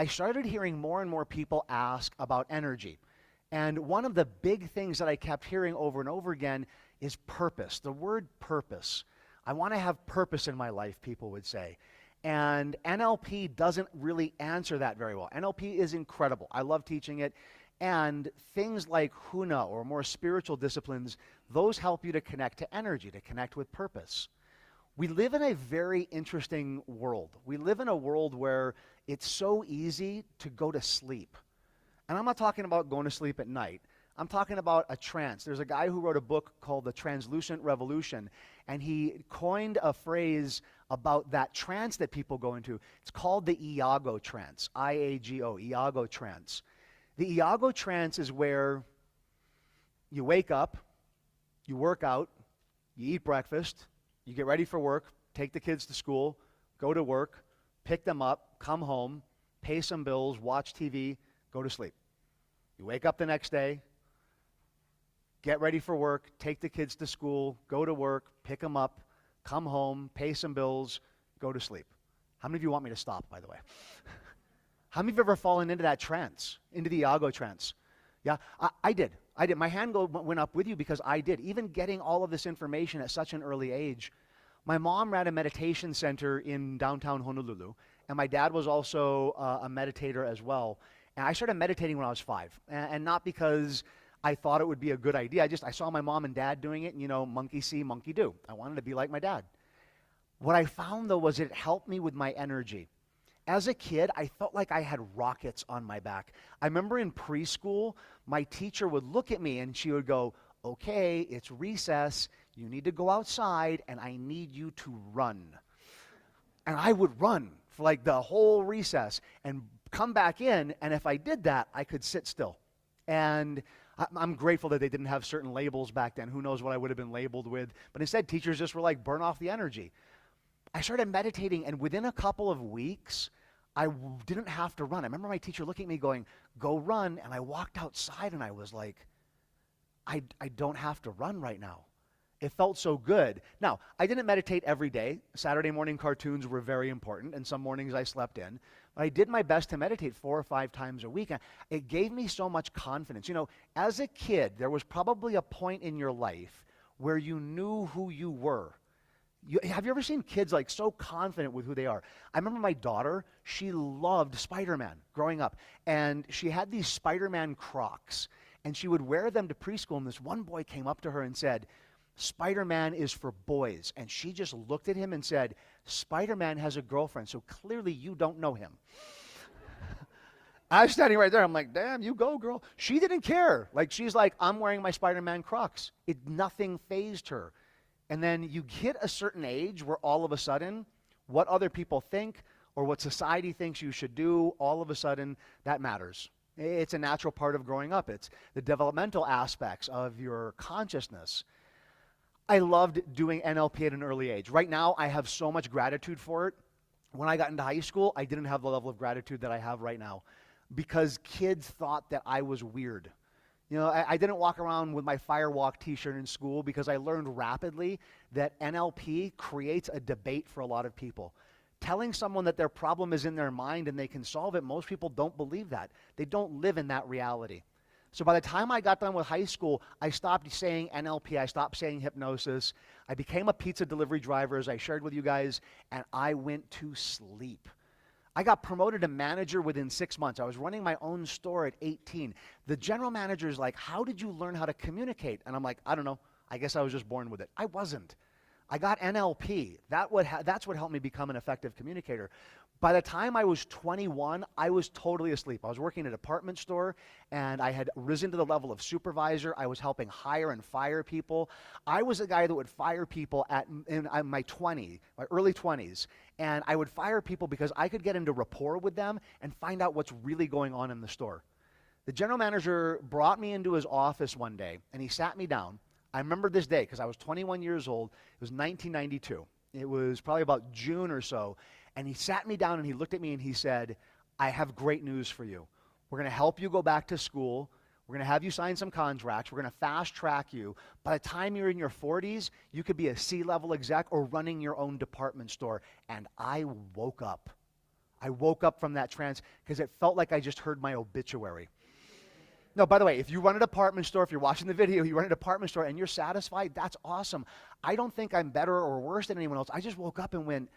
I started hearing more and more people ask about energy. And one of the big things that I kept hearing over and over again is purpose, the word purpose. I want to have purpose in my life, people would say. And NLP doesn't really answer that very well. NLP is incredible. I love teaching it. And things like Huna or more spiritual disciplines, those help you to connect to energy, to connect with purpose. We live in a very interesting world. We live in a world where it's so easy to go to sleep. And I'm not talking about going to sleep at night. I'm talking about a trance. There's a guy who wrote a book called The Translucent Revolution, and he coined a phrase about that trance that people go into. It's called the Iago trance, I-A-G-O, Iago trance. The Iago trance is where you wake up, you work out, you eat breakfast, you get ready for work, take the kids to school, go to work, pick them up, come home, pay some bills, watch TV, go to sleep. You wake up the next day, get ready for work, take the kids to school, go to work, pick them up, come home, pay some bills, go to sleep. How many of you want me to stop, by the way? How many of you have ever fallen into that trance, into the Iago trance? Yeah, I did. I did. My hand went up with you because I did. Even getting all of this information at such an early age. My mom ran a meditation center in downtown Honolulu, and my dad was also a meditator as well. And I started meditating when I was 5, and not because I thought it would be a good idea. I saw my mom and dad doing it, and monkey see, monkey do. I wanted to be like my dad. What I found, though, was it helped me with my energy. As a kid, I felt like I had rockets on my back. I remember in preschool, my teacher would look at me and she would go, okay, it's recess. You need to go outside and I need you to run. And I would run for like the whole recess and come back in. And if I did that, I could sit still. And I'm grateful that they didn't have certain labels back then. Who knows what I would have been labeled with. But instead, teachers just were like, burn off the energy. I started meditating, and within a couple of weeks, I didn't have to run. I remember my teacher looking at me going, go run, and I walked outside, and I was like, I don't have to run right now. It felt so good. Now, I didn't meditate every day. Saturday morning cartoons were very important, and some mornings I slept in. But I did my best to meditate 4 or 5 times a week. And it gave me so much confidence. As a kid, there was probably a point in your life where you knew who you were. Have you ever seen kids like so confident with who they are? I remember my daughter, she loved Spider-Man growing up. And she had these Spider-Man Crocs. And she would wear them to preschool. And this one boy came up to her and said, Spider-Man is for boys. And she just looked at him and said, Spider-Man has a girlfriend, so clearly you don't know him. I was standing right there. I'm like, damn, you go, girl. She didn't care. She's like, I'm wearing my Spider-Man Crocs. Nothing fazed her. And then you hit a certain age where all of a sudden, what other people think or what society thinks you should do, all of a sudden, that matters. It's a natural part of growing up. It's the developmental aspects of your consciousness. I loved doing NLP at an early age. Right now, I have so much gratitude for it. When I got into high school, I didn't have the level of gratitude that I have right now because kids thought that I was weird. I didn't walk around with my Firewalk t-shirt in school because I learned rapidly that NLP creates a debate for a lot of people. Telling someone that their problem is in their mind and they can solve it, most people don't believe that. They don't live in that reality. So by the time I got done with high school, I stopped saying NLP, I stopped saying hypnosis. I became a pizza delivery driver, as I shared with you guys, and I went to sleep. I got promoted to manager within 6 months. I was running my own store at 18. The general manager is like, how did you learn how to communicate? And I'm like, I don't know. I guess I was just born with it. I wasn't. I got NLP. That's what helped me become an effective communicator. By the time I was 21, I was totally asleep. I was working at a department store, and I had risen to the level of supervisor. I was helping hire and fire people. I was a guy that would fire people in my early 20s, and I would fire people because I could get into rapport with them and find out what's really going on in the store. The general manager brought me into his office one day, and he sat me down. I remember this day because I was 21 years old. It was 1992. It was probably about June or so. And he sat me down and he looked at me and he said, I have great news for you. We're going to help you go back to school. We're going to have you sign some contracts. We're going to fast track you. By the time you're in your 40s, you could be a C-level exec or running your own department store. And I woke up. I woke up from that trance because it felt like I just heard my obituary. No, by the way, if you run a department store, if you're watching the video, you run a department store and you're satisfied, that's awesome. I don't think I'm better or worse than anyone else. I just woke up and went,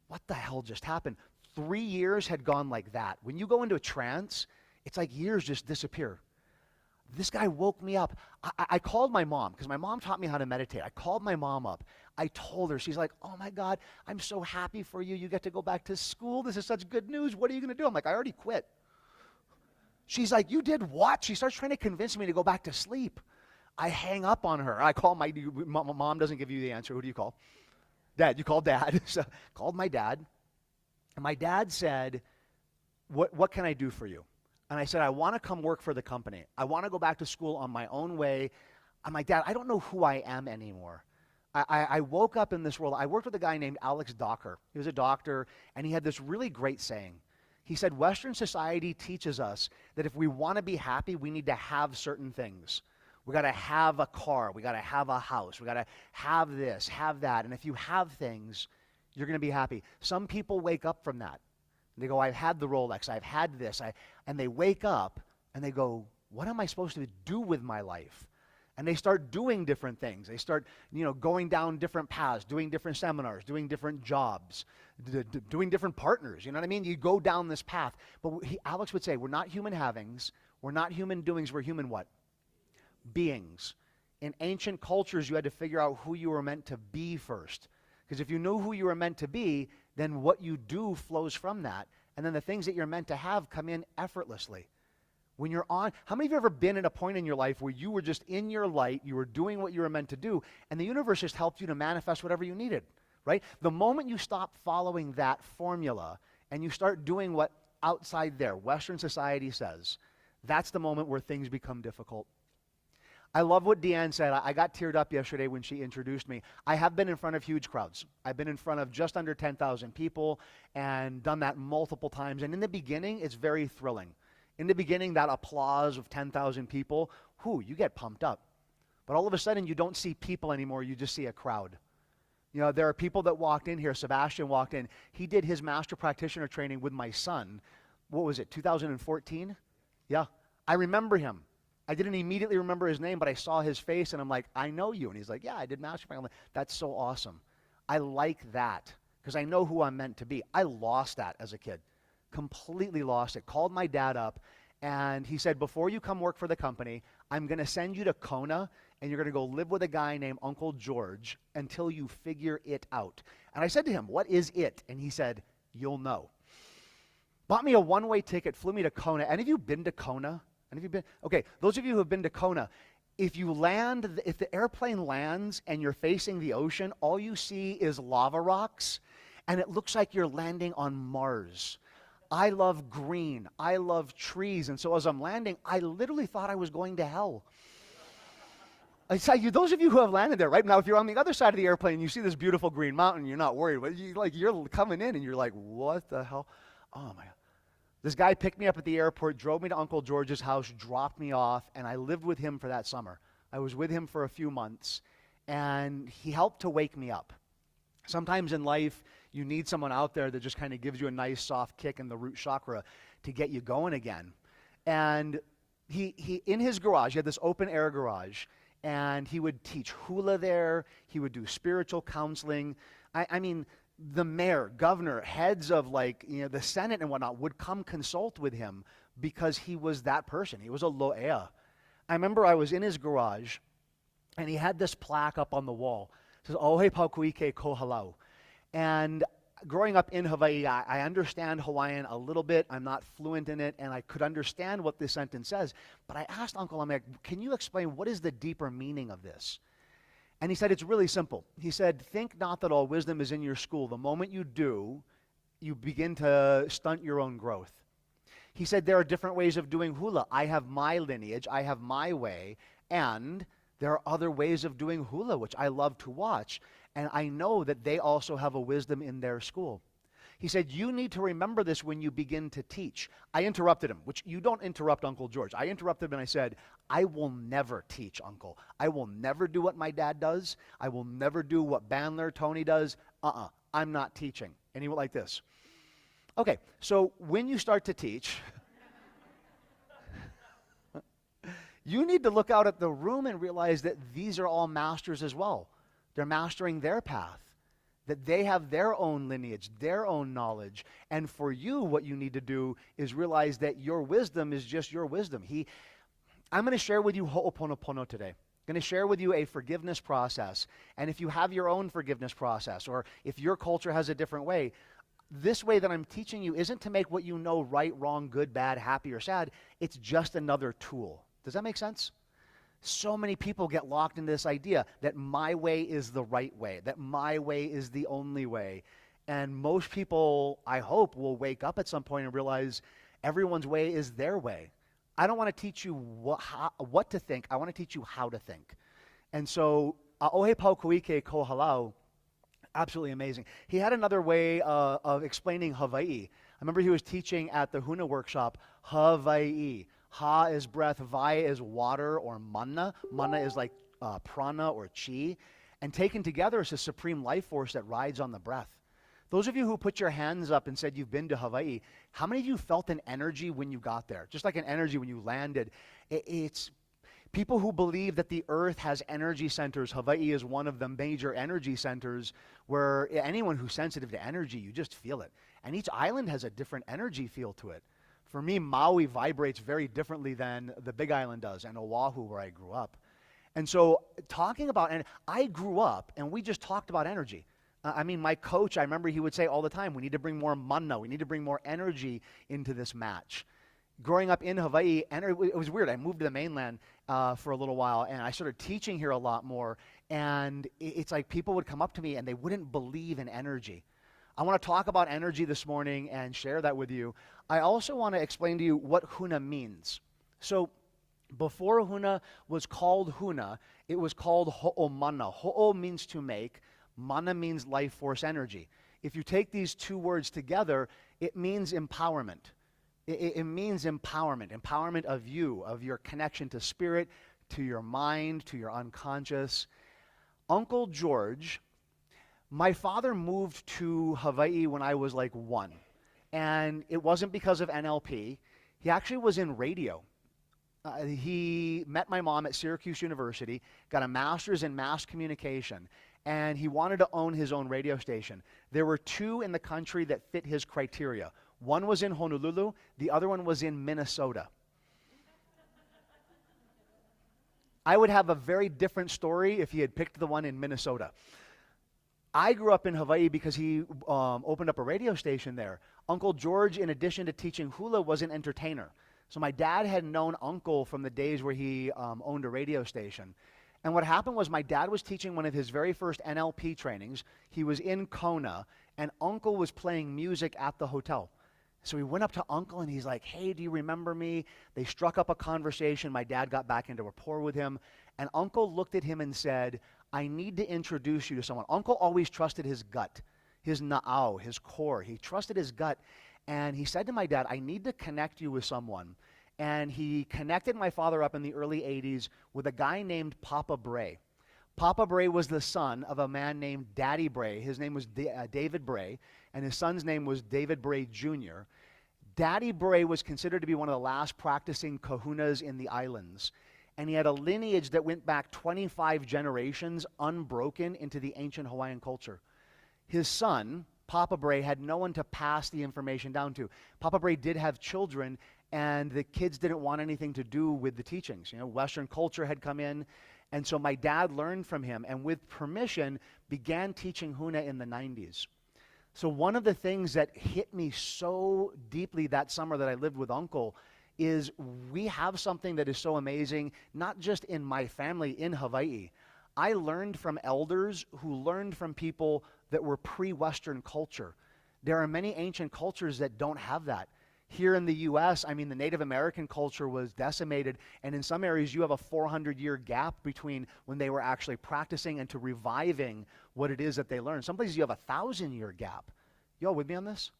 what the hell just happened? 3 years had gone like that. When you go into a trance, it's like years just disappear. This guy woke me up. I called my mom because my mom taught me how to meditate. I called my mom up. I told her, she's like, oh my God, I'm so happy for you. You get to go back to school. This is such good news. What are you going to do? I'm like, I already quit. She's like, you did what? She starts trying to convince me to go back to sleep. I hang up on her. I call my mom doesn't give you the answer. Who do you call? Dad. You call Dad. So called my dad. And my dad said, what can I do for you? And I said, I want to come work for the company. I want to go back to school on my own way. I'm like, Dad, I don't know who I am anymore. I woke up in this world. I worked with a guy named Alex Docker. He was a doctor, and he had this really great saying. He said, Western society teaches us that if we want to be happy, we need to have certain things. We got to have a car. We got to have a house. We got to have this, have that. And if you have things, you're going to be happy. Some people wake up from that. They go, I've had the Rolex. I've had this. And they wake up and they go, what am I supposed to do with my life? And they start doing different things. They start, going down different paths, doing different seminars, doing different jobs, doing different partners. You know what I mean? You go down this path. But Alex would say, we're not human havings. We're not human doings. We're human what? Beings. In ancient cultures, you had to figure out who you were meant to be first. Because if you knew who you were meant to be, then what you do flows from that. And then the things that you're meant to have come in effortlessly. When you're on, how many of you have ever been at a point in your life where you were just in your light, you were doing what you were meant to do, and the universe just helped you to manifest whatever you needed, right? The moment you stop following that formula and you start doing what outside there, Western society says, that's the moment where things become difficult. I love what Deanne said. I got teared up yesterday when she introduced me. I have been in front of huge crowds. I've been in front of just under 10,000 people and done that multiple times. And in the beginning, it's very thrilling. In the beginning, that applause of 10,000 people, you get pumped up. But all of a sudden, you don't see people anymore. You just see a crowd. There are people that walked in here. Sebastian walked in. He did his master practitioner training with my son. What was it, 2014? Yeah. I remember him. I didn't immediately remember his name, but I saw his face, and I'm like, I know you. And he's like, yeah, I did master practitioner. I'm like, that's so awesome. I like that because I know who I'm meant to be. I lost that as a kid. Completely lost it. Called my dad up, and he said, before you come work for the company, I'm going to send you to Kona, and you're going to go live with a guy named Uncle George until you figure it out. And I said to him, what is it? And he said, you'll know. Bought me a one-way ticket, flew me to Kona. Any of you been to Kona? Any of you been? Okay, those of you who have been to Kona, if the airplane lands and you're facing the ocean, all you see is lava rocks, and it looks like you're landing on Mars. I love green. I love trees. And so as I'm landing, I literally thought I was going to hell. I tell you, those of you who have landed there, right? Now, if you're on the other side of the airplane and you see this beautiful green mountain, you're not worried. But you're coming in and you're like, what the hell? Oh, my God. This guy picked me up at the airport, drove me to Uncle George's house, dropped me off, and I lived with him for that summer. I was with him for a few months, and he helped to wake me up. Sometimes in life, you need someone out there that just kind of gives you a nice soft kick in the root chakra to get you going again. And he in his garage, he had this open air garage, and he would teach hula there. He would do spiritual counseling. I mean, the mayor, governor, heads of the Senate and whatnot would come consult with him because he was that person. He was a lo'ea. I remember I was in his garage, and he had this plaque up on the wall. It says, Ohe Paukuike Kohalau. And growing up in Hawaii, I understand Hawaiian a little bit. I'm not fluent in it, and I could understand what this sentence says. But I asked Uncle, I'm like, can you explain what is the deeper meaning of this? And he said, it's really simple. He said, think not that all wisdom is in your school. The moment you do, you begin to stunt your own growth. He said, there are different ways of doing hula. I have my lineage. I have my way. And there are other ways of doing hula, which I love to watch. And I know that they also have a wisdom in their school. He said, you need to remember this when you begin to teach. I interrupted him, which you don't interrupt Uncle George. I interrupted him and I said, I will never teach, Uncle. I will never do what my dad does. I will never do what Bandler Tony does. I'm not teaching. And he went like this. Okay, so when you start to teach, you need to look out at the room and realize that these are all masters as well. They're mastering their path, that they have their own lineage, their own knowledge. And for you, what you need to do is realize that your wisdom is just your wisdom. I'm going to share with you Ho'oponopono today. I'm going to share with you a forgiveness process. And if you have your own forgiveness process, or if your culture has a different way, this way that I'm teaching you isn't to make what you know right, wrong, good, bad, happy, or sad. It's just another tool. Does that make sense? So many people get locked in this idea that my way is the right way, that my way is the only way. And most people, I hope, will wake up at some point and realize everyone's way is their way. I don't want to teach you what to think. I want to teach you how to think. And so, Ohe Paukuike Ko Halau, absolutely amazing. He had another way of explaining Hawaii. I remember he was teaching at the Huna workshop, Hawaii. Ha is breath, vai is water or mana. Mana is like prana or chi. And taken together is a supreme life force that rides on the breath. Those of you who put your hands up and said you've been to Hawaii, how many of you felt an energy when you got there? Just like an energy when you landed. It's people who believe that the earth has energy centers. Hawaii is one of the major energy centers where anyone who's sensitive to energy, you just feel it. And each island has a different energy feel to it. For me, Maui vibrates very differently than the Big Island does, and Oahu, where I grew up. And so talking about, and I grew up, and we just talked about energy. I mean, my coach, I remember he would say all the time, we need to bring more mana, we need to bring more energy into this match. Growing up in Hawaii, and it was weird. I moved to the mainland for a little while, and I started teaching here a lot more, and it's like people would come up to me, and they wouldn't believe in energy. I want to talk about energy this morning and share that with you. I also want to explain to you what Huna means. So before Huna was called Huna, it was called Ho'omana. Ho'o means to make. Mana means life force energy. If you take these two words together, it means empowerment. It means empowerment. Empowerment of you, of your connection to spirit, to your mind, to your unconscious. Uncle George, my father moved to Hawaii when I was like 1. And it wasn't because of NLP. He actually was in radio. He met my mom at Syracuse University, got a master's in mass communication, and he wanted to own his own radio station. There were 2 in the country that fit his criteria. One was in Honolulu, the other one was in Minnesota. I would have a very different story if he had picked the one in Minnesota. I grew up in Hawaii because he opened up a radio station there. Uncle George, in addition to teaching hula, was an entertainer. So my dad had known Uncle from the days where he owned a radio station. And what happened was my dad was teaching one of his very first NLP trainings. He was in Kona, and Uncle was playing music at the hotel. So he went up to Uncle, and he's like, hey, do you remember me? They struck up a conversation. My dad got back into rapport with him. And Uncle looked at him and said, I need to introduce you to someone. Uncle always trusted his gut, his na'au, his core. He trusted his gut. And he said to my dad, I need to connect you with someone. And he connected my father up in the early 80s with a guy named Papa Bray. Papa Bray was the son of a man named Daddy Bray. His name was David Bray, and his son's name was David Bray Jr. Daddy Bray was considered to be one of the last practicing kahunas in the islands. And he had a lineage that went back 25 generations unbroken into the ancient Hawaiian culture. His son, Papa Bray, had no one to pass the information down to. Papa Bray did have children, and the kids didn't want anything to do with the teachings. You know, Western culture had come in, and so my dad learned from him, and with permission, began teaching Huna in the 90s. So one of the things that hit me so deeply that summer that I lived with Uncle is we have something that is so amazing, not just in my family in Hawaii. I learned from elders who learned from people that were pre-Western culture. There are many ancient cultures that don't have that. Here in the U.S., I mean, the Native American culture was decimated, and in some areas you have a 400-year gap between when they were actually practicing and to reviving what it is that they learned. Some places you have a 1,000-year gap. Y'all with me on this?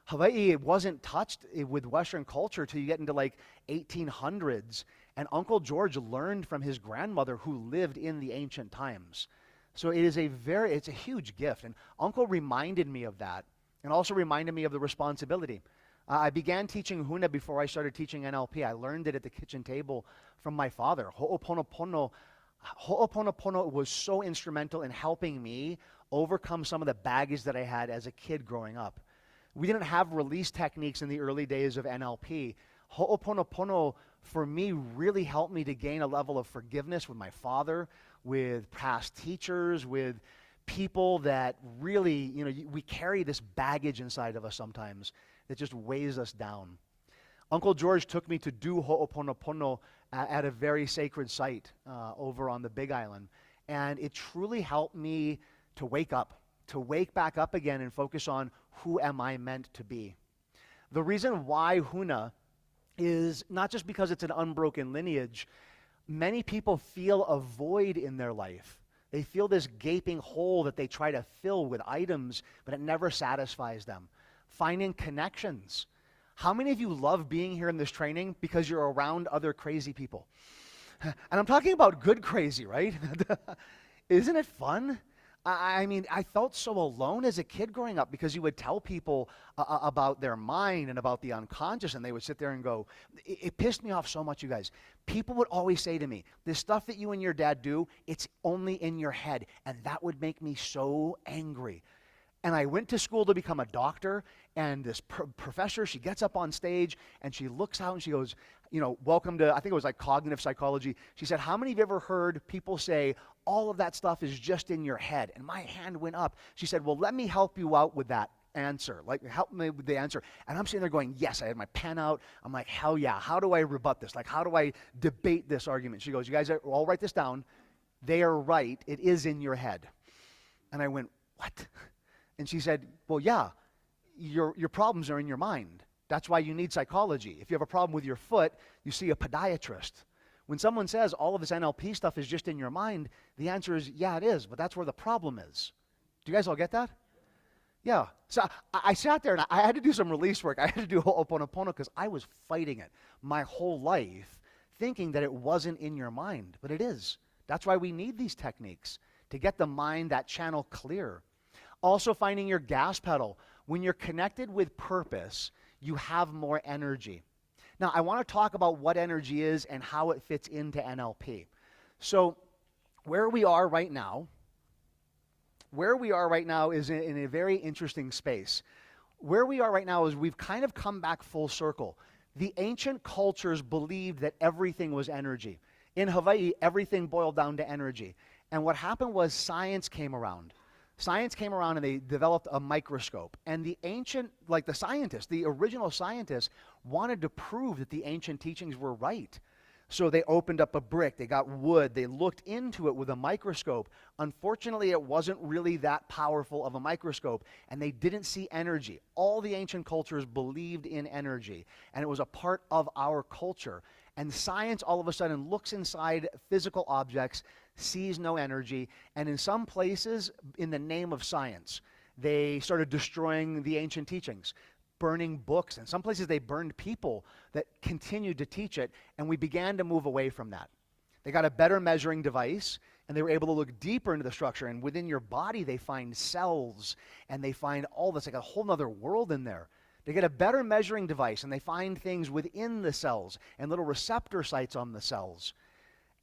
Hawaii, it wasn't touched with Western culture till you get into like 1800s, and Uncle George learned from his grandmother who lived in the ancient times. So it's a huge gift, and Uncle reminded me of that. and also reminded me of the responsibility. I began teaching Huna before I started teaching NLP. I learned it at the kitchen table from my father. Ho'oponopono was so instrumental in helping me overcome some of the baggage that I had as a kid growing up. We didn't have release techniques in the early days of NLP. Ho'oponopono, for me, really helped me to gain a level of forgiveness with my father, with past teachers, with people that really, we carry this baggage inside of us sometimes that just weighs us down. Uncle George took me to do Ho'oponopono at a very sacred site over on the Big Island. And it truly helped me to wake up, to wake back up again and focus on who am I meant to be. The reason why Huna is not just because it's an unbroken lineage. Many people feel a void in their life. They feel this gaping hole that they try to fill with items, but it never satisfies them. Finding connections. How many of you love being here in this training because you're around other crazy people? And I'm talking about good crazy, right? Isn't it fun? I mean, I felt so alone as a kid growing up because you would tell people about their mind and about the unconscious, and they would sit there and go, it pissed me off so much, you guys. People would always say to me, this stuff that you and your dad do, it's only in your head, and that would make me so angry. And I went to school to become a doctor, and this professor, she gets up on stage, and she looks out, and she goes, welcome to, I think it was like cognitive psychology. She said, how many of you ever heard people say, all of that stuff is just in your head? And my hand went up. She said, well, let me help you out with that answer. Like, help me with the answer. And I'm sitting there going, yes, I had my pen out. I'm like, hell yeah. How do I rebut this? Like, how do I debate this argument? She goes, you guys all write this down. They are right. It is in your head. And I went, what? And she said, well, yeah, your problems are in your mind. That's why you need psychology. If you have a problem with your foot, you see a podiatrist. When someone says all of this NLP stuff is just in your mind, the answer is, yeah, it is, but that's where the problem is. Do you guys all get that? Yeah. So I sat there and I had to do some release work. I had to do Ho'oponopono because I was fighting it my whole life, thinking that it wasn't in your mind, but it is. That's why we need these techniques, to get the mind, that channel clear. Also finding your gas pedal. When you're connected with purpose, you have more energy. Now, I want to talk about what energy is and how it fits into NLP. So, where we are right now is in a very interesting space. Where we are right now is we've kind of come back full circle. The ancient cultures believed that everything was energy. In Hawaii, everything boiled down to energy. And what happened was science came around. Science came around and they developed a microscope. And the ancient, like the scientists, the original scientists, wanted to prove that the ancient teachings were right. So they opened up a brick, they got wood, they looked into it with a microscope. Unfortunately, it wasn't really that powerful of a microscope, and they didn't see energy. All the ancient cultures believed in energy, and it was a part of our culture. And science all of a sudden looks inside physical objects, sees no energy, and in some places, in the name of science, they started destroying the ancient teachings, burning books. In some places, they burned people that continued to teach it, and we began to move away from that. They got a better measuring device, and they were able to look deeper into the structure, and within your body, they find cells, and they find all this, like a whole other world in there. They get a better measuring device, and they find things within the cells and little receptor sites on the cells.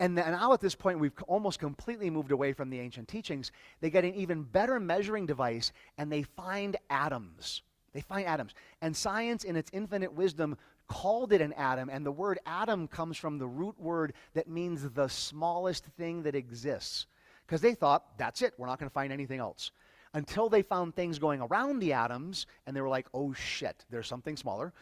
And now at this point, we've almost completely moved away from the ancient teachings. They get an even better measuring device, and they find atoms. They find atoms. And science, in its infinite wisdom, called it an atom, and the word atom comes from the root word that means the smallest thing that exists. Because they thought, that's it, we're not going to find anything else. Until they found things going around the atoms, and they were like, oh shit, there's something smaller.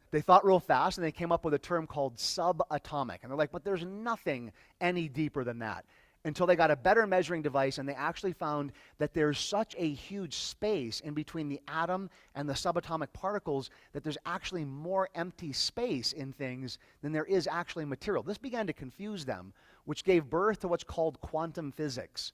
They thought real fast, and they came up with a term called subatomic. And they're like, but there's nothing any deeper than that. Until they got a better measuring device, and they actually found that there's such a huge space in between the atom and the subatomic particles that there's actually more empty space in things than there is actually material. This began to confuse them, which gave birth to what's called quantum physics.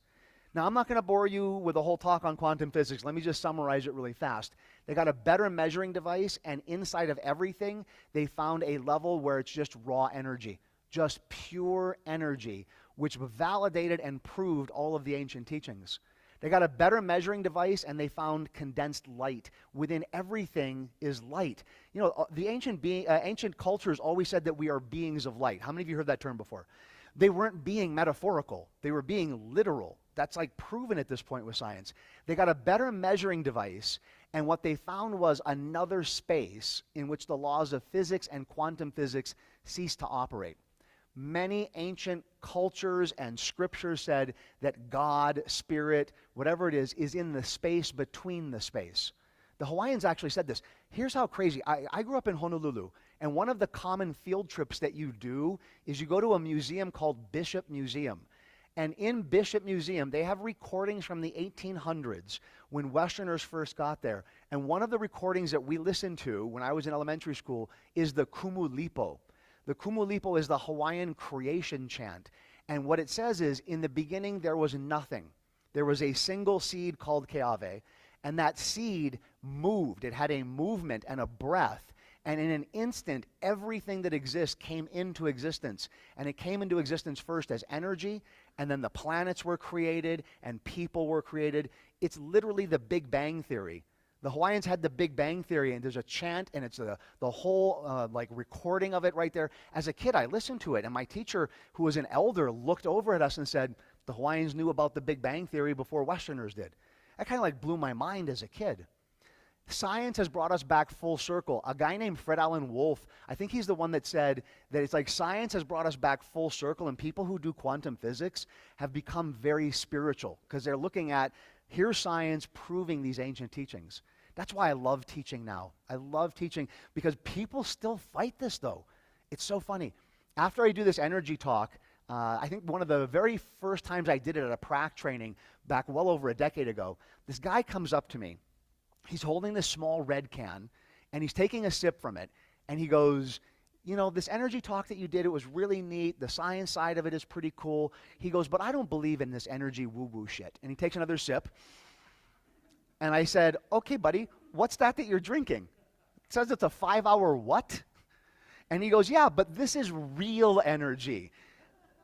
Now, I'm not going to bore you with a whole talk on quantum physics. Let me just summarize it really fast. They got a better measuring device, and inside of everything, they found a level where it's just raw energy, just pure energy, which validated and proved all of the ancient teachings. They got a better measuring device, and they found condensed light. Within everything is light. You know, the ancient cultures always said that we are beings of light. How many of you heard that term before? They weren't being metaphorical. They were being literal. That's like proven at this point with science. They got a better measuring device, and what they found was another space in which the laws of physics and quantum physics ceased to operate. Many ancient cultures and scriptures said that God, spirit, whatever it is in the space between the space. The Hawaiians actually said this. Here's how crazy. I grew up in Honolulu, and one of the common field trips that you do is you go to a museum called Bishop Museum. And in Bishop Museum, they have recordings from the 1800s when Westerners first got there. And one of the recordings that we listened to when I was in elementary school is the Kumulipo. The Kumulipo is the Hawaiian creation chant. And what it says is, in the beginning there was nothing. There was a single seed called Keawe, and that seed moved. It had a movement and a breath. And in an instant, everything that exists came into existence. And it came into existence first as energy, and then the planets were created, and people were created. It's literally the Big Bang Theory. The Hawaiians had the Big Bang Theory, and there's a chant, and it's the whole like recording of it right there. As a kid, I listened to it, and my teacher, who was an elder, looked over at us and said, the Hawaiians knew about the Big Bang Theory before Westerners did. That kind of like blew my mind as a kid. Science has brought us back full circle. A guy named Fred Allen Wolf, I think he's the one that said that it's like science has brought us back full circle, and people who do quantum physics have become very spiritual because they're looking at, here's science proving these ancient teachings. That's why I love teaching now. I love teaching because people still fight this, though. It's so funny. After I do this energy talk, I think one of the very first times I did it at a prac training back well over a decade ago, this guy comes up to me. He's holding this small red can, and he's taking a sip from it, and he goes, you know, this energy talk that you did, it was really neat. The science side of it is pretty cool. He goes, but I don't believe in this energy woo-woo shit. And he takes another sip. And I said, okay, buddy, what's that you're drinking? It says it's a 5-hour what? And he goes, yeah, but this is real energy.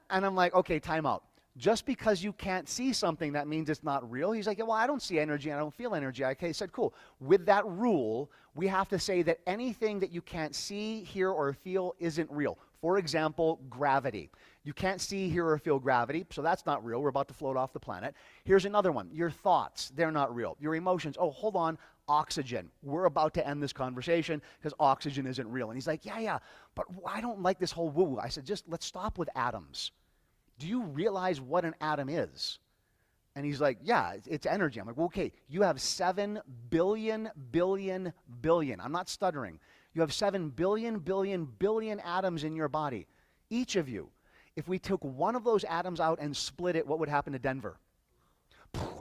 And I'm like, okay, time out. Just because you can't see something, that means it's not real? He's like, yeah, well, I don't see energy, and I don't feel energy. Okay, I said, cool. With that rule, we have to say that anything that you can't see, hear, or feel isn't real. For example, gravity. You can't see, hear, or feel gravity, so that's not real. We're about to float off the planet. Here's another one. Your thoughts, they're not real. Your emotions, oh, hold on, oxygen. We're about to end this conversation because oxygen isn't real. And he's like, yeah, but I don't like this whole woo-woo. I said, just let's stop with atoms. Do you realize what an atom is? And he's like, yeah, it's energy. I'm like, well, okay, you have 7 billion, billion. I'm not stuttering. You have 7 billion atoms in your body. Each of you. If we took one of those atoms out and split it, what would happen to Denver?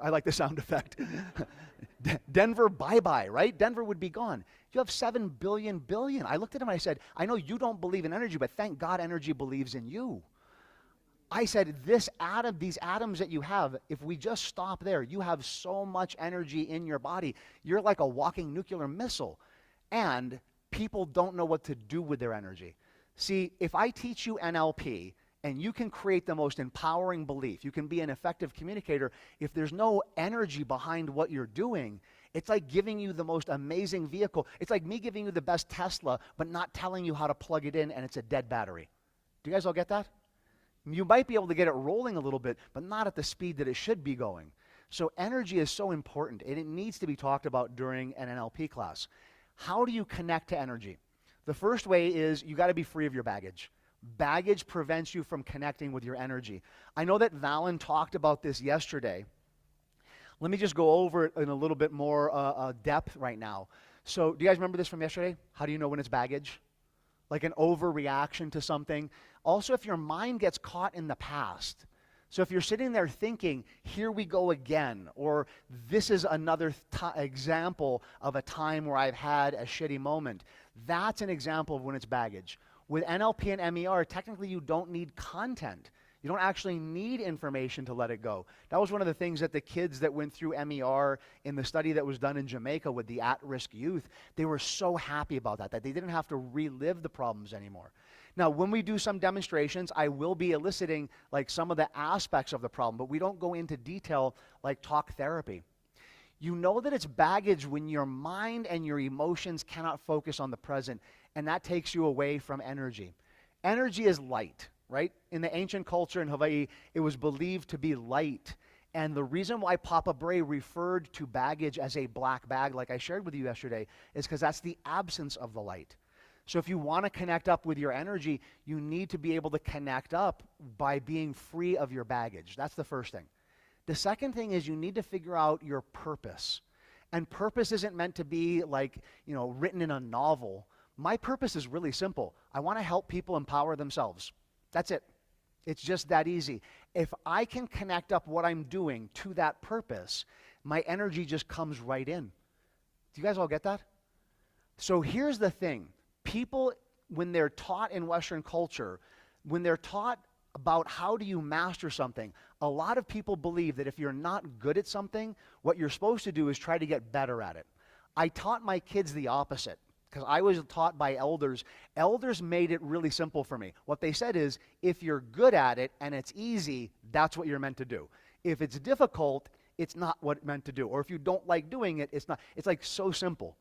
I like the sound effect. Denver, bye-bye, right? Denver would be gone. You have 7 billion. I looked at him and I said, I know you don't believe in energy, but thank God energy believes in you. I said, these atoms that you have, if we just stop there, you have so much energy in your body. You're like a walking nuclear missile. And people don't know what to do with their energy. See, if I teach you NLP, and you can create the most empowering belief, you can be an effective communicator, if there's no energy behind what you're doing, it's like giving you the most amazing vehicle. It's like me giving you the best Tesla, but not telling you how to plug it in, and it's a dead battery. Do you guys all get that? You might be able to get it rolling a little bit, but not at the speed that it should be going. So energy is so important, and it needs to be talked about during an NLP class. How do you connect to energy? The first way is you got to be free of your baggage. Baggage prevents you from connecting with your energy. I know that Valen talked about this yesterday. Let me just go over it in a little bit more depth right now. So do you guys remember this from yesterday? How do you know when it's baggage? Like an overreaction to something. Also, if your mind gets caught in the past. So if you're sitting there thinking, here we go again, or this is another example of a time where I've had a shitty moment, that's an example of when it's baggage. With NLP and MER, technically you don't need content. You don't actually need information to let it go. That was one of the things that the kids that went through MER in the study that was done in Jamaica with the at-risk youth, they were so happy about that they didn't have to relive the problems anymore. Now, when we do some demonstrations, I will be eliciting like some of the aspects of the problem, but we don't go into detail like talk therapy. You know that it's baggage when your mind and your emotions cannot focus on the present, and that takes you away from energy. Energy is light, right? In the ancient culture in Hawaii, it was believed to be light. And the reason why Papa Bray referred to baggage as a black bag, like I shared with you yesterday, is because that's the absence of the light. So if you want to connect up with your energy, you need to be able to connect up by being free of your baggage. That's the first thing. The second thing is you need to figure out your purpose. And purpose isn't meant to be like, written in a novel. My purpose is really simple. I want to help people empower themselves. That's it. It's just that easy. If I can connect up what I'm doing to that purpose, my energy just comes right in. Do you guys all get that? So here's the thing. People, when they're taught in Western culture, when they're taught about how do you master something, a lot of people believe that if you're not good at something, what you're supposed to do is try to get better at it. I taught my kids the opposite because I was taught by elders. Elders made it really simple for me. What they said is, if you're good at it and it's easy, that's what you're meant to do. If it's difficult, it's not what it's meant to do. Or if you don't like doing it, it's not. It's like so simple.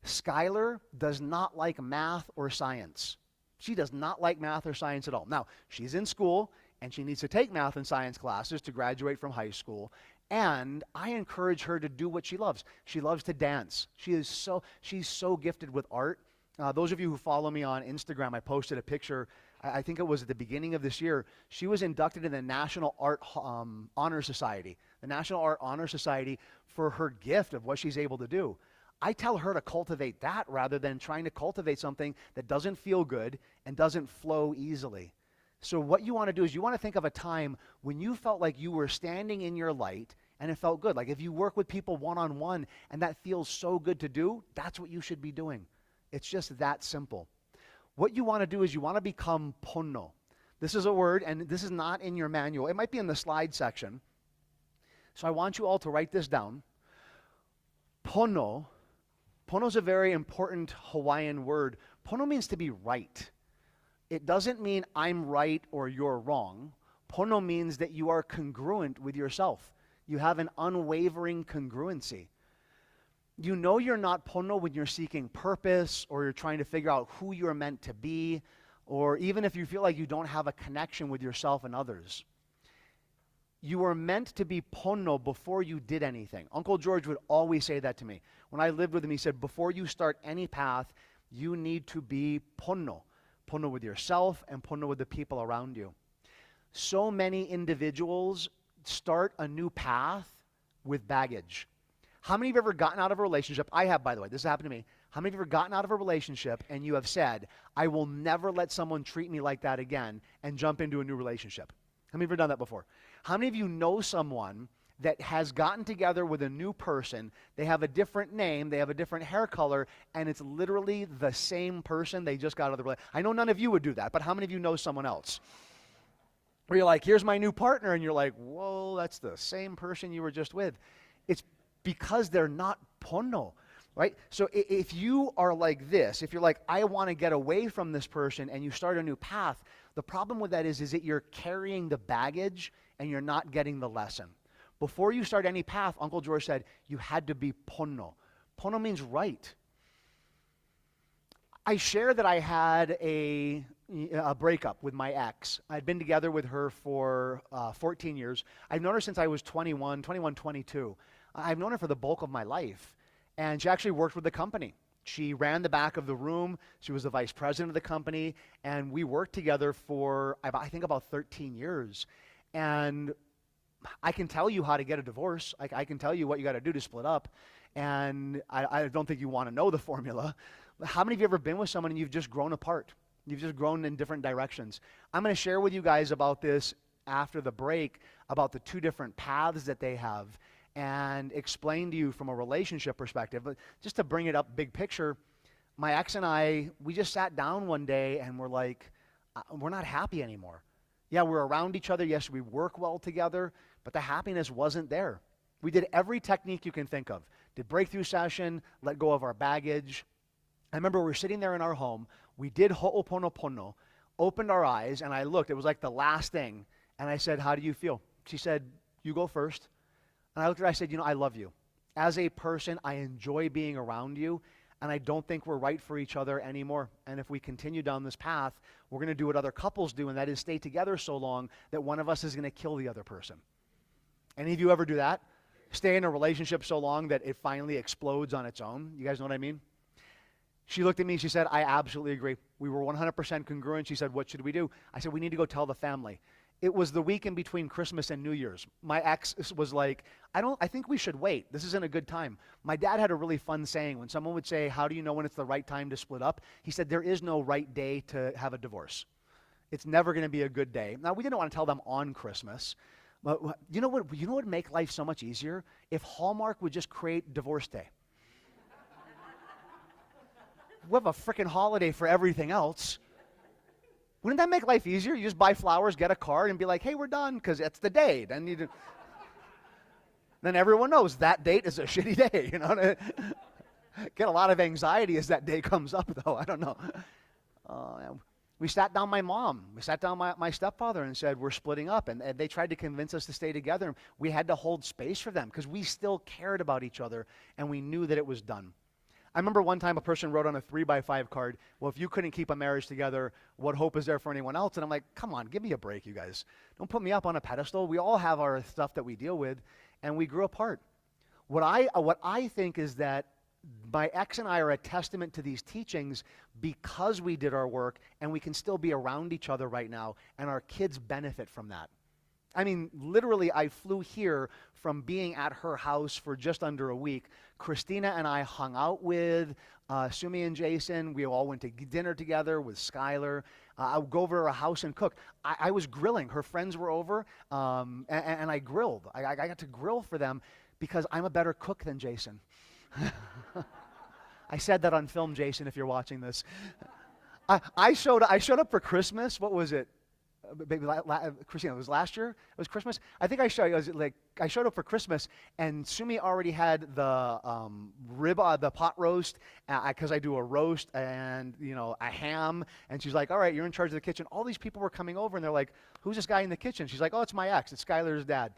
Skylar does not like math or science. She does not like math or science at all. Now, she's in school, and she needs to take math and science classes to graduate from high school, and I encourage her to do what she loves. She loves to dance. She's so gifted with art. Those of you who follow me on Instagram, I posted a picture, I think it was at the beginning of this year. She was inducted in the National Art Honor Society, the National Art Honor Society, for her gift of what she's able to do. I tell her to cultivate that rather than trying to cultivate something that doesn't feel good and doesn't flow easily. So what you want to do is you want to think of a time when you felt like you were standing in your light and it felt good. Like if you work with people one-on-one and that feels so good to do, that's what you should be doing. It's just that simple. What you want to do is you want to become pono. This is a word, and this is not in your manual. It might be in the slide section. So I want you all to write this down. Pono. Pono is a very important Hawaiian word. Pono means to be right. It doesn't mean I'm right or you're wrong. Pono means that you are congruent with yourself. You have an unwavering congruency. You know you're not pono when you're seeking purpose or you're trying to figure out who you're meant to be, or even if you feel like you don't have a connection with yourself and others. You were meant to be pono before you did anything. Uncle George would always say that to me. When I lived with him, he said, before you start any path, you need to be pono. Pono with yourself and pono with the people around you. So many individuals start a new path with baggage. How many of you have ever gotten out of a relationship? I have, by the way. This has happened to me. How many of you have ever gotten out of a relationship and you have said, I will never let someone treat me like that again, and jump into a new relationship? How many of you have done that before? How many of you know someone that has gotten together with a new person? They have a different name, they have a different hair color, and it's literally the same person they just got out of the relationship. I know none of you would do that, but how many of you know someone else? Where you're like, here's my new partner, and you're like, whoa, that's the same person you were just with. It's because they're not pono, right? So if you are like this, if you're like, I want to get away from this person, and you start a new path, the problem with that is that you're carrying the baggage and you're not getting the lesson. Before you start any path, Uncle George said, you had to be pono. Pono means right. I share that I had a breakup with my ex. I'd been together with her for 14 years. I've known her since I was 22. I've known her for the bulk of my life. And she actually worked with the company. She ran the back of the room. She was the vice president of the company. And we worked together for, I think, about 13 years. And I can tell you how to get a divorce. I can tell you what you got to do to split up. And I don't think you want to know the formula. How many of you have ever been with someone and you've just grown apart? You've just grown in different directions. I'm going to share with you guys about this after the break, about the two different paths that they have, and explain to you from a relationship perspective. But just to bring it up big picture, my ex and I, we just sat down one day and we're like, we're not happy anymore. Yeah, we're around each other. Yes, we work well together, but the happiness wasn't there. We did every technique you can think of. Did breakthrough session, let go of our baggage. I remember we were sitting there in our home. We did ho'oponopono. opened our eyes, and I looked. It was like the last thing. And I said, how do you feel? She said, you go first. And I looked at her, I said, I love you. As a person, I enjoy being around you, and I don't think we're right for each other anymore. And if we continue down this path, we're going to do what other couples do, and that is stay together so long that one of us is going to kill the other person. Any of you ever do that? Stay in a relationship so long that it finally explodes on its own? You guys know what I mean? She looked at me, she said, I absolutely agree. We were 100% congruent. She said, what should we do? I said, we need to go tell the family. It was the week in between Christmas and New Year's. My ex was like, I think we should wait. This isn't a good time. My dad had a really fun saying. When someone would say, how do you know when it's the right time to split up? He said, there is no right day to have a divorce. It's never going to be a good day. Now, we didn't want to tell them on Christmas. But you know what would make life so much easier? If Hallmark would just create Divorce Day. We have a freaking holiday for everything else. Wouldn't that make life easier? You just buy flowers, get a card, and be like, hey, we're done, because it's the day. Then everyone knows that date is a shitty day. Get a lot of anxiety as that day comes up, though. I don't know. We sat down my stepfather and said, we're splitting up. And they tried to convince us to stay together. We had to hold space for them because we still cared about each other, and we knew that it was done. I remember one time a person wrote on a 3x5 card, well, if you couldn't keep a marriage together, what hope is there for anyone else? And I'm like, come on, give me a break, you guys. Don't put me up on a pedestal. We all have our stuff that we deal with, and we grew apart. What I think is that my ex and I are a testament to these teachings because we did our work, and we can still be around each other right now, and our kids benefit from that. I mean, literally, I flew here from being at her house for just under a week. Christina and I hung out with Sumi and Jason. We all went to dinner together with Skylar. I would go over to her house and cook. I was grilling. Her friends were over, and I grilled. I got to grill for them because I'm a better cook than Jason. I said that on film, Jason, if you're watching this. I showed up for Christmas. What was it? Maybe Christina, it was last year? It was Christmas? I think I showed up for Christmas, and Sumi already had the the pot roast, because I do a roast and, a ham, and she's like, all right, you're in charge of the kitchen. All these people were coming over, and they're like, who's this guy in the kitchen? She's like, oh, it's my ex. It's Skylar's dad.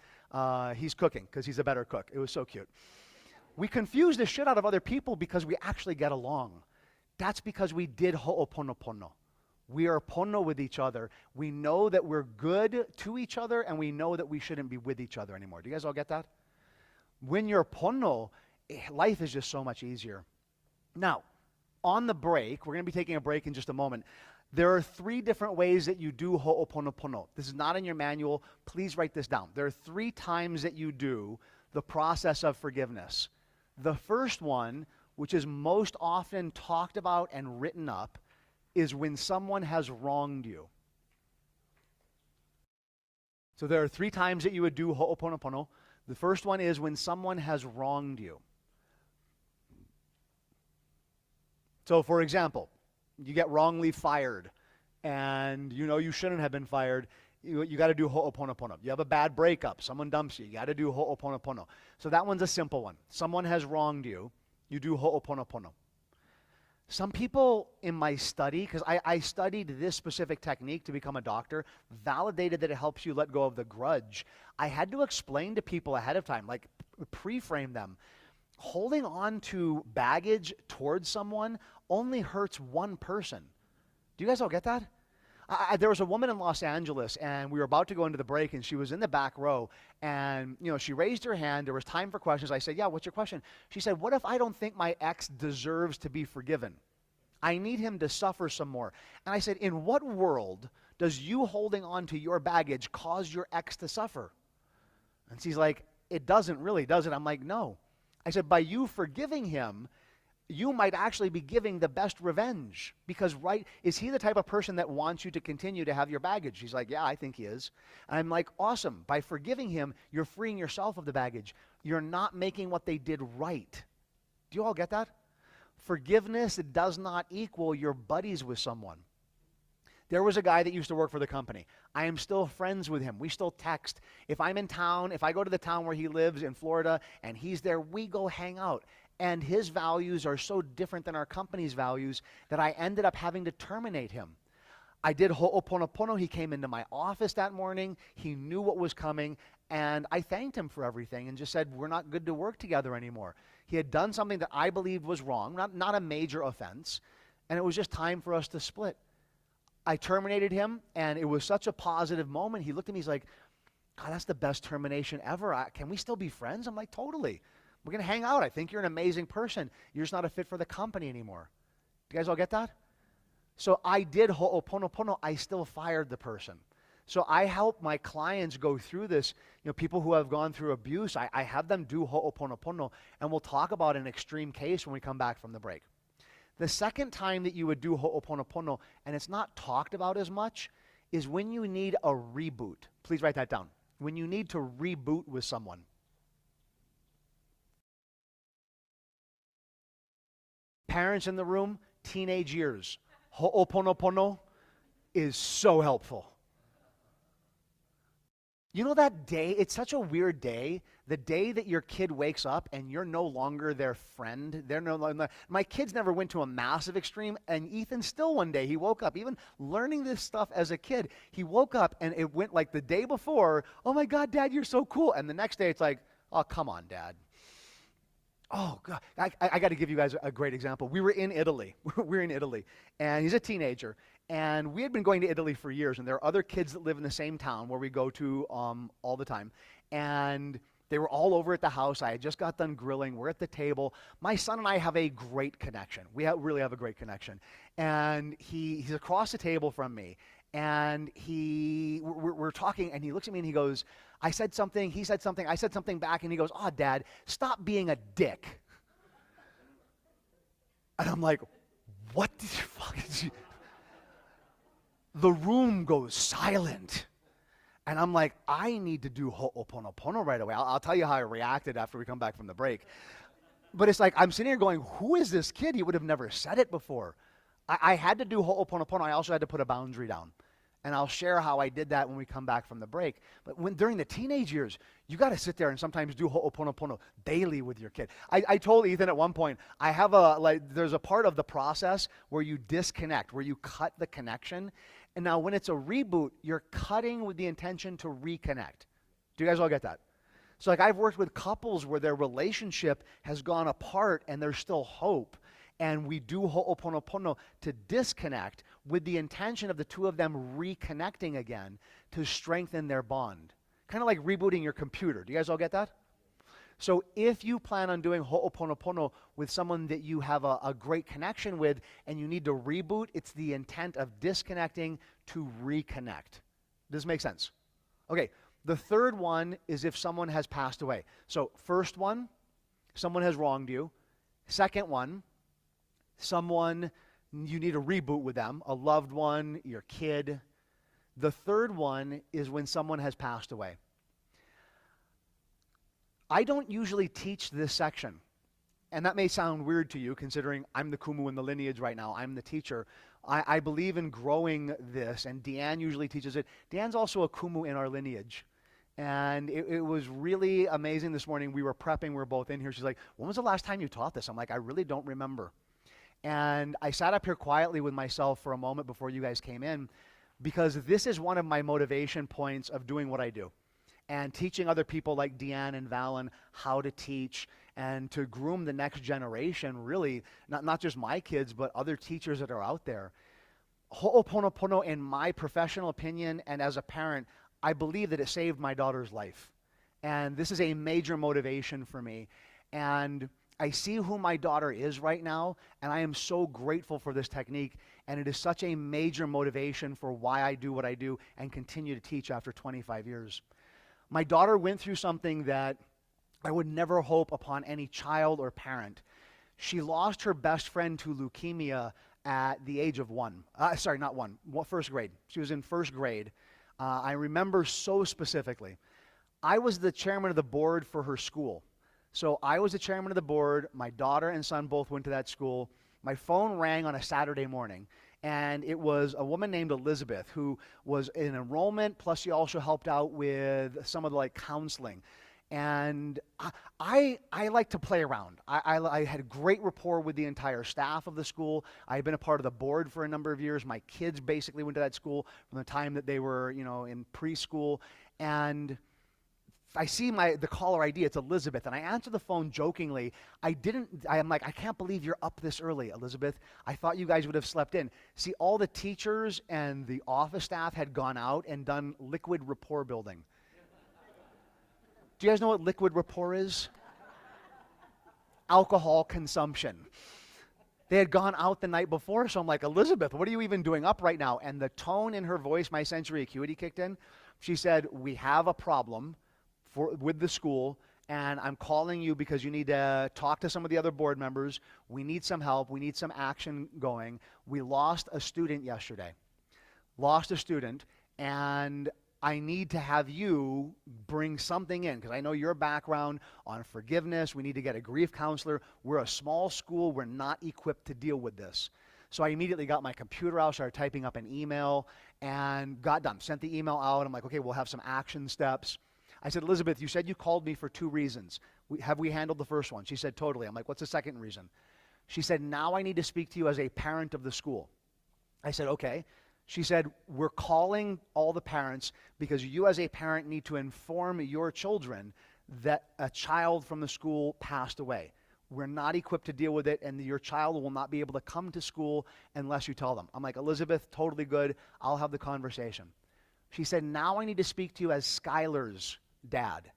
He's cooking because he's a better cook. It was so cute. We confuse the shit out of other people because we actually get along. That's because we did ho'oponopono. We are pono with each other. We know that we're good to each other, and we know that we shouldn't be with each other anymore. Do you guys all get that? When you're pono, life is just so much easier. Now, on the break, we're going to be taking a break in just a moment. There are 3 different ways that you do ho'oponopono. This is not in your manual. Please write this down. There are 3 times that you do the process of forgiveness. The first one, which is most often talked about and written up, is when someone has wronged you. So there are 3 times that you would do ho'oponopono. The first one is when someone has wronged you. So, for example, you get wrongly fired, and you shouldn't have been fired. You got to do ho'oponopono. You have a bad breakup. Someone dumps you. You got to do ho'oponopono. So that one's a simple one. Someone has wronged you. You do ho'oponopono. Some people in my study, because I studied this specific technique to become a doctor, validated that it helps you let go of the grudge. I had to explain to people ahead of time, like pre-frame them. Holding on to baggage towards someone only hurts one person. Do you guys all get that? There was a woman in Los Angeles, and we were about to go into the break, and she was in the back row, and she raised her hand. There was time for questions. I said, yeah, what's your question? She said, what if I don't think my ex deserves to be forgiven? I need him to suffer some more. And I said, in what world does you holding on to your baggage cause your ex to suffer? And she's like, it doesn't really, does it? I'm like, no. I said, by you forgiving him, you might actually be giving the best revenge. Because, is he the type of person that wants you to continue to have your baggage? She's like, yeah, I think he is. And I'm like, awesome. By forgiving him, you're freeing yourself of the baggage. You're not making what they did right. Do you all get that? Forgiveness does not equal your buddies with someone. There was a guy that used to work for the company. I am still friends with him. We still text. If I'm in town, if I go to the town where he lives in Florida and he's there, we go hang out. And his values are so different than our company's values that I ended up having to terminate him. I did Ho'oponopono. He came into my office that morning. He knew what was coming, and I thanked him for everything and just said, we're not good to work together anymore. He had done something that I believed was wrong, not a major offense, and it was just time for us to split. I terminated him, and it was such a positive moment. He looked at me, he's like, God, that's the best termination ever. Can we still be friends? I'm like, totally. We're going to hang out. I think you're an amazing person. You're just not a fit for the company anymore. Do you guys all get that? So I did Ho'oponopono. I still fired the person. So I help my clients go through this. People who have gone through abuse, I have them do Ho'oponopono, and we'll talk about an extreme case when we come back from the break. The second time that you would do Ho'oponopono, and it's not talked about as much, is when you need a reboot. Please write that down. When you need to reboot with someone. Parents in the room, teenage years. Ho'oponopono is so helpful. You know that day, it's such a weird day, the day that your kid wakes up and you're no longer their friend. They're no longer, my kids never went to a massive extreme, and Ethan still one day, he woke up, even learning this stuff as a kid, he woke up and it went like the day before, oh my God, Dad, you're so cool. And the next day it's like, oh, come on, Dad. Oh, God. I got to give you guys a great example. We were in Italy. And he's a teenager. And we had been going to Italy for years, and there are other kids that live in the same town where we go to all the time. And they were all over at the house. I had just got done grilling. We're at the table. My son and I have a great connection. We really have a great connection. And he's across the table from me. And we're talking, and he looks at me and he goes, I said something, he said something, I said something back, and he goes, oh, Dad, stop being a dick. And I'm like, what did you fucking... The room goes silent. And I'm like, I need to do Ho'oponopono right away. I'll tell you how I reacted after we come back from the break. But it's like, I'm sitting here going, who is this kid? He would have never said it before. I had to do Ho'oponopono. I also had to put a boundary down. And I'll share how I did that when we come back from the break. But during the teenage years, you got to sit there and sometimes do Ho'oponopono daily with your kid. I told Ethan at one point, there's a part of the process where you disconnect, where you cut the connection. And now when it's a reboot, you're cutting with the intention to reconnect. Do you guys all get that? So I've worked with couples where their relationship has gone apart and there's still hope. And we do Ho'oponopono to disconnect with the intention of the two of them reconnecting again to strengthen their bond. Kind of like rebooting your computer. Do you guys all get that? So if you plan on doing Ho'oponopono with someone that you have a great connection with and you need to reboot, it's the intent of disconnecting to reconnect. Does this make sense? Okay, the third one is if someone has passed away. So first one, someone has wronged you. Second one, someone, you need a reboot with them, a loved one, your kid. The third one is when someone has passed away. I don't usually teach this section, and that may sound weird to you considering I'm the Kumu in the lineage right now. I'm the teacher. I believe in growing this, and Deanne usually teaches it. Deanne's also a Kumu in our lineage. And it was really amazing this morning. We were prepping. We were both in here. She's like, when was the last time you taught this? I'm like, I really don't remember. And I sat up here quietly with myself for a moment before you guys came in because this is one of my motivation points of doing what I do and teaching other people like Deanne and Valen how to teach and to groom the next generation, really, not just my kids, but other teachers that are out there. Ho'oponopono, in my professional opinion and as a parent, I believe that it saved my daughter's life. And this is a major motivation for me. And I see who my daughter is right now, and I am so grateful for this technique, and it is such a major motivation for why I do what I do and continue to teach after 25 years. My daughter went through something that I would never hope upon any child or parent. She lost her best friend to leukemia at the age of first grade. She was in first grade. I remember so specifically. I was the chairman of the board for her school. So I was the chairman of the board. My daughter and son both went to that school. My phone rang on a Saturday morning, and it was a woman named Elizabeth who was in enrollment, plus she also helped out with some of the counseling. And I like to play around. I had a great rapport with the entire staff of the school. I had been a part of the board for a number of years. My kids basically went to that school from the time that they were, in preschool. And I see the caller ID, it's Elizabeth, and I answer the phone jokingly. I'm like, I can't believe you're up this early, Elizabeth. I thought you guys would have slept in. See, all the teachers and the office staff had gone out and done liquid rapport building. Do you guys know what liquid rapport is? Alcohol consumption. They had gone out the night before, so I'm like, Elizabeth, what are you even doing up right now? And the tone in her voice, my sensory acuity kicked in. She said, we have a problem with the school, and I'm calling you because you need to talk to some of the other board members. We need some help. We need some action going. We lost a student yesterday. And I need to have you bring something in because I know your background on forgiveness. We need to get a grief counselor. We're a small school. We're not equipped to deal with this. So I immediately got my computer out, started typing up an email, and got done. Sent the email out. I'm like, okay, we'll have some action steps. I said, Elizabeth, you said you called me for 2 reasons. Have we handled the first one? She said, totally. I'm like, what's the second reason? She said, now I need to speak to you as a parent of the school. I said, okay. She said, we're calling all the parents because you as a parent need to inform your children that a child from the school passed away. We're not equipped to deal with it, and your child will not be able to come to school unless you tell them. I'm like, Elizabeth, totally good. I'll have the conversation. She said, now I need to speak to you as Skylar's dad.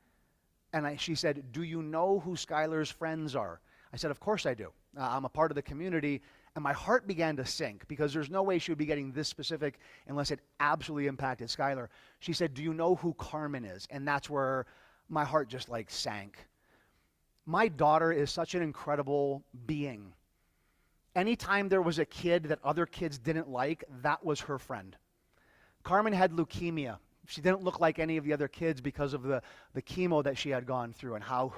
And she said, do you know who Skylar's friends are? I said, of course I do. I'm a part of the community. And my heart began to sink because there's no way she would be getting this specific unless it absolutely impacted Skylar. She said, do you know who Carmen is? And that's where my heart just sank. My daughter is such an incredible being. Anytime there was a kid that other kids didn't like, that was her friend. Carmen had leukemia. She didn't look like any of the other kids because of the chemo that she had gone through and how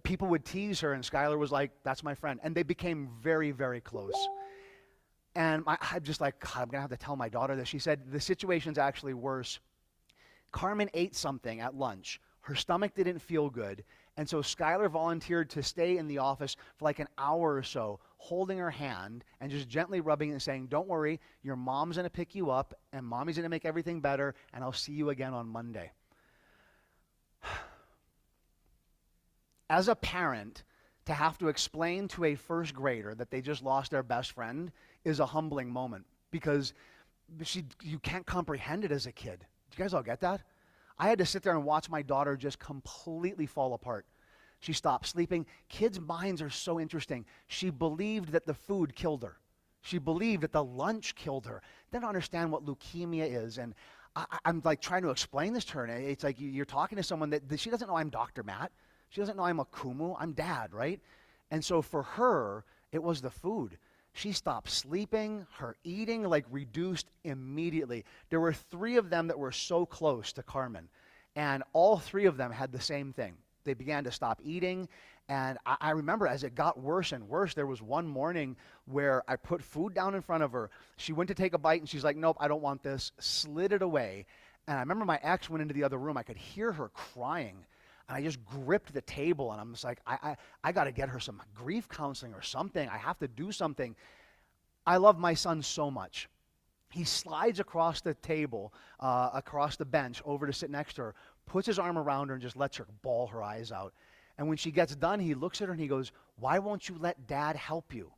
people would tease her, and Skylar was like, that's my friend. And they became very, very close. And I'm just like, God, I'm going to have to tell my daughter this. She said, the situation's actually worse. Carmen ate something at lunch. Her stomach didn't feel good. And so Skylar volunteered to stay in the office for like an hour or so, holding her hand and just gently rubbing it and saying, don't worry, your mom's going to pick you up and mommy's going to make everything better and I'll see you again on Monday. As a parent, to have to explain to a first grader that they just lost their best friend is a humbling moment because you can't comprehend it as a kid. Do you guys all get that? I had to sit there and watch my daughter just completely fall apart. She stopped sleeping. Kids' minds are so interesting. She believed that the food killed her. She believed that the lunch killed her. Didn't understand what leukemia is. And I'm like trying to explain this to her. And it's like you're talking to someone that she doesn't know I'm Dr. Matt. She doesn't know I'm a Kumu. I'm Dad, right? And so for her, it was the food. She stopped sleeping. Her eating reduced immediately. There were 3 of them that were so close to Carmen. And all 3 of them had the same thing. They began to stop eating. And I remember as it got worse and worse, there was one morning where I put food down in front of her. She went to take a bite and she's like, nope, I don't want this. Slid it away. And I remember my ex went into the other room. I could hear her crying. And I just gripped the table and I'm just like, I got to get her some grief counseling or something. I have to do something. I love my son so much. He slides across the table, across the bench, over to sit next to her, puts his arm around her and just lets her bawl her eyes out. And when she gets done, he looks at her and he goes, why won't you let Dad help you?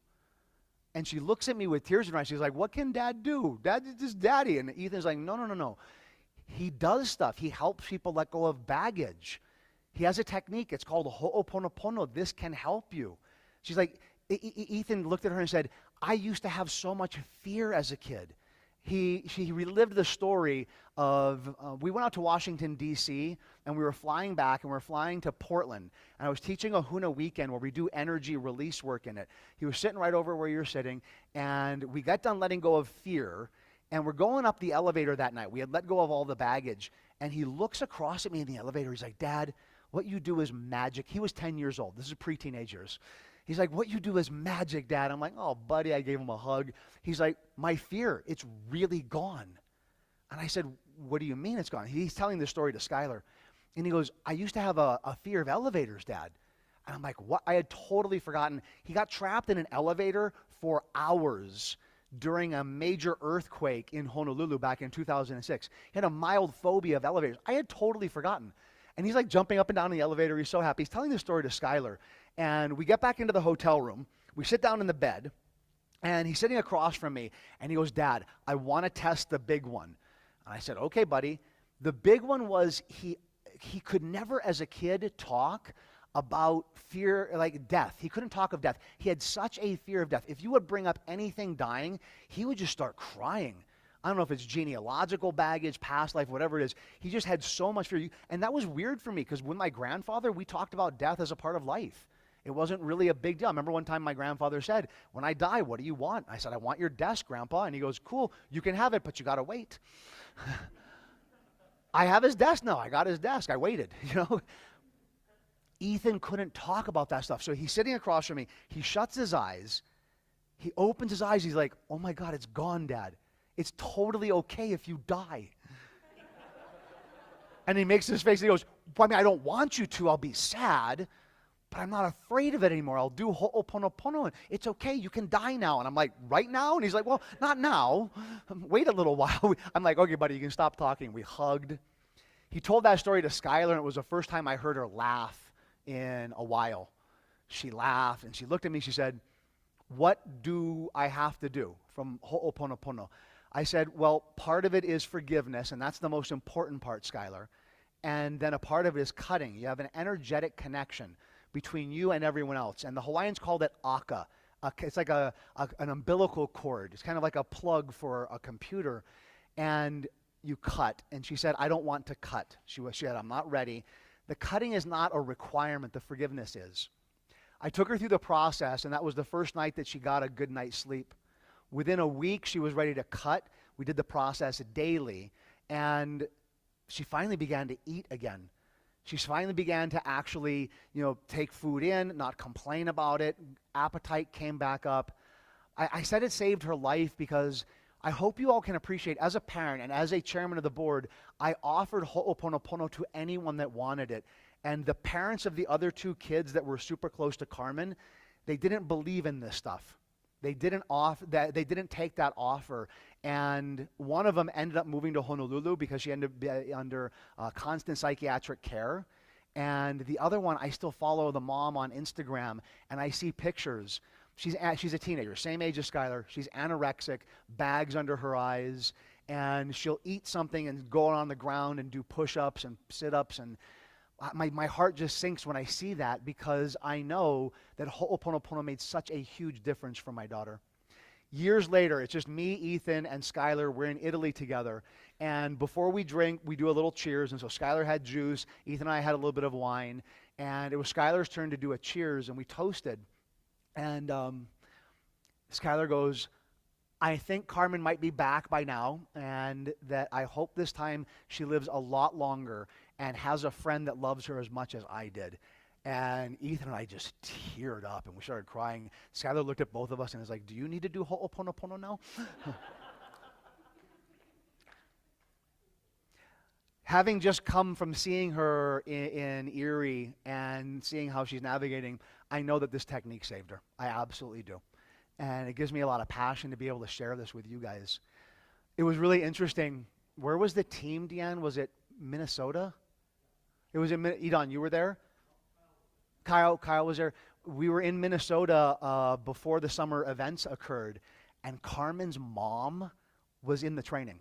And she looks at me with tears in her eyes. She's like, what can Dad do? Dad is just Daddy. And Ethan's like, no. He does stuff. He helps people let go of baggage. He has a technique. It's called Ho'oponopono. This can help you. She's like, Ethan looked at her and said, I used to have so much fear as a kid. She relived the story of, we went out to Washington, D.C., and we were flying back, and we were flying to Portland. And I was teaching a Huna weekend where we do energy release work in it. He was sitting right over where you're sitting, and we got done letting go of fear, and we're going up the elevator that night. We had let go of all the baggage, and he looks across at me in the elevator. He's like, Dad, what you do is magic. He was 10 years old. This is pre-teenage years. He's like, what you do is magic, Dad. I'm like, oh, buddy, I gave him a hug. He's like, my fear, it's really gone. And I said, what do you mean it's gone? He's telling this story to Skylar. And he goes, I used to have a fear of elevators, Dad. And I'm like, what? I had totally forgotten. He got trapped in an elevator for hours during a major earthquake in Honolulu back in 2006. He had a mild phobia of elevators. I had totally forgotten. And he's like jumping up and down in the elevator. He's so happy. He's telling this story to Skylar. And we get back into the hotel room. We sit down in the bed. And he's sitting across from me. And he goes, Dad, I want to test the big one. And I said, okay, buddy. The big one was he could never as a kid talk about fear, like death. He couldn't talk of death. He had such a fear of death. If you would bring up anything dying, he would just start crying. I don't know if it's genealogical baggage, past life, whatever it is. He just had so much fear. And that was weird for me because with my grandfather, we talked about death as a part of life. It wasn't really a big deal. I remember one time my grandfather said, when I die, what do you want? I said, I want your desk, Grandpa. And he goes, cool, you can have it, but you got to wait. I have his desk now. I got his desk. I waited, you know. Ethan couldn't talk about that stuff. So he's sitting across from me. He shuts his eyes. He opens his eyes. He's like, oh my God, it's gone, Dad. It's totally okay if you die. And he makes his face and he goes, well, I mean, I don't want you to. I'll be sad, but I'm not afraid of it anymore. I'll do ho'oponopono. And it's okay. You can die now. And I'm like, right now? And he's like, well, not now. Wait a little while. I'm like, okay, buddy, you can stop talking. We hugged. He told that story to Skylar, and it was the first time I heard her laugh in a while. She laughed, and she looked at me. She said, what do I have to do from ho'oponopono? I said, well, part of it is forgiveness, and that's the most important part, Skylar. And then a part of it is cutting. You have an energetic connection between you and everyone else. And the Hawaiians called it aka. It's like an umbilical cord. It's kind of like a plug for a computer. And you cut. And she said, I don't want to cut. She said, I'm not ready. The cutting is not a requirement. The forgiveness is. I took her through the process, and that was the first night that she got a good night's sleep. Within a week, she was ready to cut. We did the process daily, and she finally began to eat again. She finally began to actually, take food in, not complain about it. Appetite came back up. I said it saved her life because I hope you all can appreciate, as a parent and as a chairman of the board, I offered ho'oponopono to anyone that wanted it. And the parents of the other two kids that were super close to Carmen, they didn't believe in this stuff. They didn't take that offer. And one of them ended up moving to Honolulu because she ended up under constant psychiatric care. And the other one, I still follow the mom on Instagram, and I see pictures. She's a teenager, same age as Skylar. She's anorexic, bags under her eyes, and she'll eat something and go on the ground and do push-ups and sit-ups. And my heart just sinks when I see that because I know that ho'oponopono made such a huge difference for my daughter. Years later, it's just me, Ethan, and Skylar. We're in Italy together. And before we drink, we do a little cheers. And so Skylar had juice. Ethan and I had a little bit of wine. And it was Skylar's turn to do a cheers, and we toasted. And Skylar goes, I think Carmen might be back by now, and that I hope this time she lives a lot longer and has a friend that loves her as much as I did. And Ethan and I just teared up, and we started crying. Skylar looked at both of us and was like, do you need to do ho'oponopono now? Having just come from seeing her in Erie and seeing how she's navigating, I know that this technique saved her. I absolutely do. And it gives me a lot of passion to be able to share this with you guys. It was really interesting. Where was the team, Deanne? Was it Minnesota? It was in Edon, you were there? Kyle was there. We were in Minnesota before the summer events occurred, and Carmen's mom was in the training.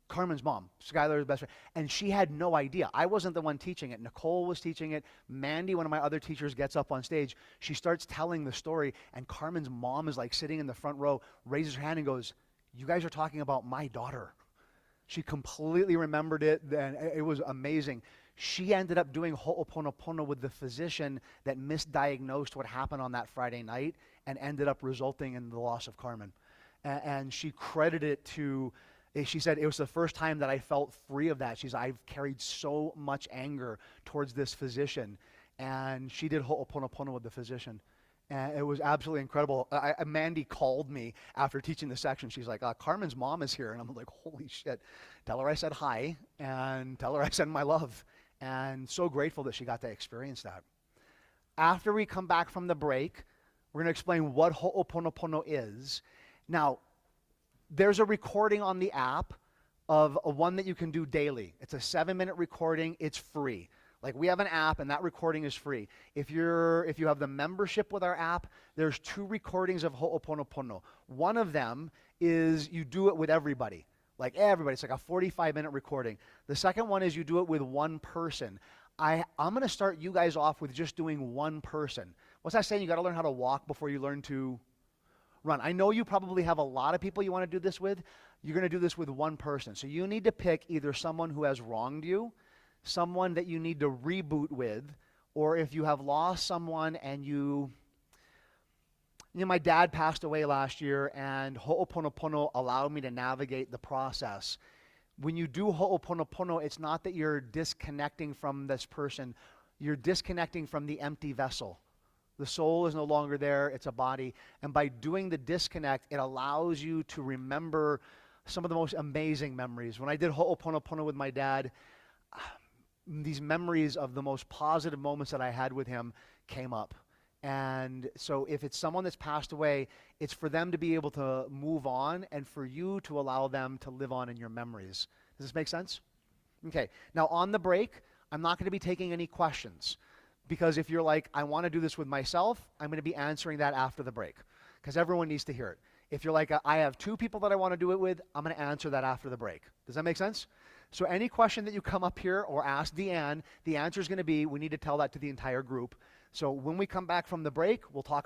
Carmen's mom, Skylar's best friend, and she had no idea. I wasn't the one teaching it. Nicole was teaching it. Mandy, one of my other teachers, gets up on stage. She starts telling the story, and Carmen's mom is like sitting in the front row, raises her hand and goes, you guys are talking about my daughter. She completely remembered it, and it was amazing. She ended up doing ho'oponopono with the physician that misdiagnosed what happened on that Friday night and ended up resulting in the loss of Carmen. And she credited it to, she said, it was the first time that I felt free of that. She said, I've carried so much anger towards this physician. And she did ho'oponopono with the physician. And it was absolutely incredible. Mandy called me after teaching the section. She's like, Carmen's mom is here. And I'm like, holy shit. Tell her I said hi and tell her I send my love. And so grateful that she got to experience that. After we come back from the break, we're going to explain what Ho'oponopono is. Now, there's a recording on the app of one that you can do daily. It's a 7-minute recording. It's free. Like, we have an app, and that recording is free. If you have the membership with our app, there's 2 recordings of Ho'oponopono. One of them is you do it with everybody. Like everybody. It's like a 45-minute recording. The second one is you do it with one person. I'm going to start you guys off with just doing one person. What's that saying? You got to learn how to walk before you learn to run. I know you probably have a lot of people you want to do this with. You're going to do this with one person. So you need to pick either someone who has wronged you, someone that you need to reboot with, or if you have lost someone and my dad passed away last year, and Ho'oponopono allowed me to navigate the process. When you do Ho'oponopono, it's not that you're disconnecting from this person. You're disconnecting from the empty vessel. The soul is no longer there. It's a body. And by doing the disconnect, it allows you to remember some of the most amazing memories. When I did Ho'oponopono with my dad, these memories of the most positive moments that I had with him came up. And so if it's someone that's passed away, it's for them to be able to move on and for you to allow them to live on in your memories. Does this make sense? Okay. Now, on the break, I'm not going to be taking any questions, because if you're like, I want to do this with myself, I'm going to be answering that after the break, because everyone needs to hear it. If you're like, I have 2 people that I want to do it with, I'm going to answer that after the break. Does that make sense? So any question that you come up here or ask Deanne, the answer is going to be, we need to tell that to the entire group. So when we come back from the break, we'll talk about